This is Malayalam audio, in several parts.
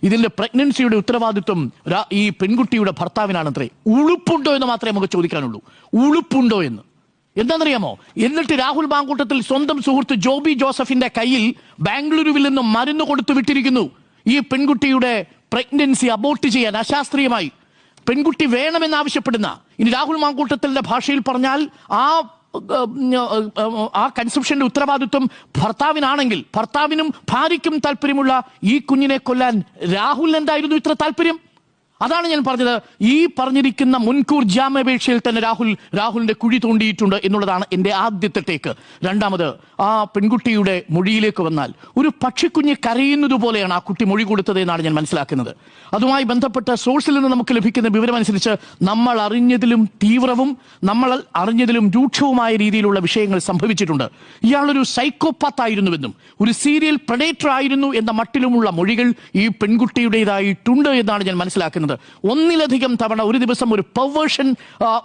ഇതിന്റെ പ്രഗ്നൻസിയുടെ ഉത്തരവാദിത്വം ഈ പെൺകുട്ടിയുടെ ഭർത്താവിനാണത്രേ. ഉളുപ്പുണ്ടോ എന്ന് മാത്രമേ നമുക്ക് ചോദിക്കാനുള്ളൂ. ഉളുപ്പുണ്ടോ എന്ന്. എന്താണെന്നറിയാമോ? എന്നിട്ട് രാഹുൽ മാങ്കൂട്ടത്തിൽ സ്വന്തം സുഹൃത്ത് ജോബി ജോസഫിന്റെ കയ്യിൽ ബാംഗ്ലൂരുവിൽ നിന്ന് മരുന്ന് കൊടുത്തു വിട്ടിരിക്കുന്നു ഈ പെൺകുട്ടിയുടെ പ്രഗ്നൻസി അബോർട്ട് ചെയ്യാൻ അശാസ്ത്രീയമായി. പെൺകുട്ടി വേണമെന്നാവശ്യപ്പെടുന്ന, ഇനി രാഹുൽ മാങ്കൂട്ടത്തിന്റെ ഭാഷയിൽ പറഞ്ഞാൽ ആ കൺസെപ്ഷന്റെ ഉത്തരവാദിത്വം ഭർത്താവിനാണെങ്കിൽ, ഭർത്താവിനും ഭാര്യയ്ക്കും താല്പര്യമുള്ള ഈ കുഞ്ഞിനെ കൊല്ലാൻ രാഹുൽ എന്തായിരുന്നു ഇത്ര താല്പര്യം? അതാണ് ഞാൻ പറഞ്ഞത്. ഈ പറഞ്ഞിരിക്കുന്ന മുൻകൂർ ജാമ്യാപേക്ഷയിൽ തന്നെ രാഹുലിന്റെ കുഴി തോണ്ടിയിട്ടുണ്ട് എന്നുള്ളതാണ് എന്റെ ആദ്യത്തെ ടേക്ക്. രണ്ടാമത്, ആ പെൺകുട്ടിയുടെ മൊഴിയിലേക്ക് വന്നാൽ ഒരു പക്ഷിക്കുഞ്ഞ് കരയുന്നത് പോലെയാണ് ആ കുട്ടി മൊഴി കൊടുത്തത് എന്നാണ് ഞാൻ മനസ്സിലാക്കുന്നത്. അതുമായി ബന്ധപ്പെട്ട സോഴ്സിൽ നിന്ന് നമുക്ക് ലഭിക്കുന്ന വിവരമനുസരിച്ച് നമ്മൾ അറിഞ്ഞതിലും തീവ്രവും നമ്മൾ അറിഞ്ഞതിലും രൂക്ഷവുമായ രീതിയിലുള്ള വിഷയങ്ങൾ സംഭവിച്ചിട്ടുണ്ട്. ഇയാളൊരു സൈക്കോപാത്ത് ആയിരുന്നുവെന്നും ഒരു സീരിയൽ പ്രഡേറ്റർ ആയിരുന്നു എന്ന മട്ടിലുമുള്ള മൊഴികൾ ഈ പെൺകുട്ടിയുടേതായിട്ടുണ്ട് എന്നാണ് ഞാൻ മനസ്സിലാക്കുന്നത്. ഒന്നിലധികം തവണ ഒരു ദിവസം ഒരു പെർവേർഷൻ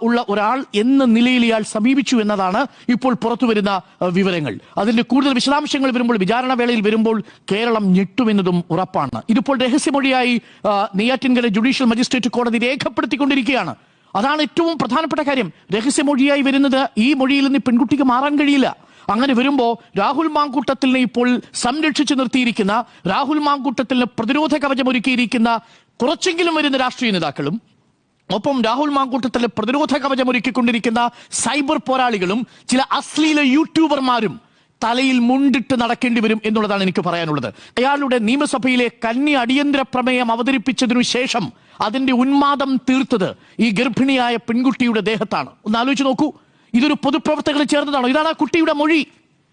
ഉള്ള ഒരാൾ എന്ന നിലയിൽ ഇയാൾ സമീപിച്ചു എന്നതാണ് ഇപ്പോൾ പുറത്തുവരുന്ന വിവരങ്ങൾ. അതിന്റെ കൂടുതൽ വിശദാംശങ്ങൾ വരുമ്പോൾ, വിചാരണ വേളയിൽ വരുമ്പോൾ കേരളം ഞെട്ടുമെന്നതും ഉറപ്പാണ്. ഇതിപ്പോൾ രഹസ്യമൊഴിയായി നെയ്യാറ്റിൻകര ജുഡീഷ്യൽ മജിസ്ട്രേറ്റ് കോടതി രേഖപ്പെടുത്തിക്കൊണ്ടിരിക്കുകയാണ്. അതാണ് ഏറ്റവും പ്രധാനപ്പെട്ട കാര്യം. രഹസ്യമൊഴിയായി വരുന്നത് ഈ മൊഴിയിൽ നിന്ന് പെൺകുട്ടിക്ക് മാറാൻ കഴിയില്ല. അങ്ങനെ വരുമ്പോൾ രാഹുൽ മാങ്കൂട്ടത്തിനെ ഇപ്പോൾ സംരക്ഷിച്ചു നിർത്തിയിരിക്കുന്ന, രാഹുൽ മാങ്കൂട്ടത്തിന് പ്രതിരോധ കവചമൊരുക്കിയിരിക്കുന്ന കുറച്ചെങ്കിലും വരുന്ന രാഷ്ട്രീയ നേതാക്കളും, ഒപ്പം രാഹുൽ മാങ്കൂട്ടത്തിലെ പ്രതിരോധ കവചമൊരുക്കിക്കൊണ്ടിരിക്കുന്ന സൈബർ പോരാളികളും ചില അശ്ലീല യൂട്യൂബർമാരും തലയിൽ മുണ്ടിട്ട് നടക്കേണ്ടി വരും എന്നുള്ളതാണ് എനിക്ക് പറയാനുള്ളത്. അയാളുടെ നിയമസഭയിലെ കന്നി അടിയന്തര പ്രമേയം അവതരിപ്പിച്ചതിനു ശേഷം അതിന്റെ ഉന്മാദം തീർത്തത് ഈ ഗർഭിണിയായ പെൺകുട്ടിയുടെ ദേഹത്താണ്. ഒന്ന് ആലോചിച്ച് നോക്കൂ. ഇതൊരു പൊതുപ്രവർത്തകർ ചേർന്നതാണോ? ഇതാണ് ആ കുട്ടിയുടെ മൊഴി.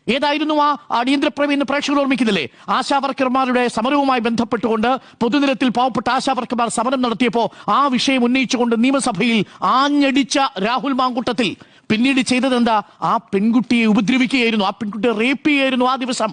ഏതായിരുന്നു ആ അടിയന്തര പ്രമേയം എന്ന് പ്രേക്ഷകർ ഓർമ്മിക്കുന്നില്ലേ? ആശാവർക്കർമാരുടെ സമരവുമായി ബന്ധപ്പെട്ടുകൊണ്ട് പൊതുനിരത്തിൽ പാവപ്പെട്ട ആശാവർക്കർമാർ സമരം നടത്തിയപ്പോൾ ആ വിഷയം ഉന്നയിച്ചുകൊണ്ട് നിയമസഭയിൽ ആഞ്ഞടിച്ച രാഹുൽ മാങ്കൂട്ടത്തിൽ പിന്നീട് ചെയ്തത് എന്താ? ആ പെൺകുട്ടിയെ ഉപദ്രവിക്കുകയായിരുന്നു, ആ പെൺകുട്ടിയെ റേപ്പ് ചെയ്യുകയായിരുന്നു ആ ദിവസം.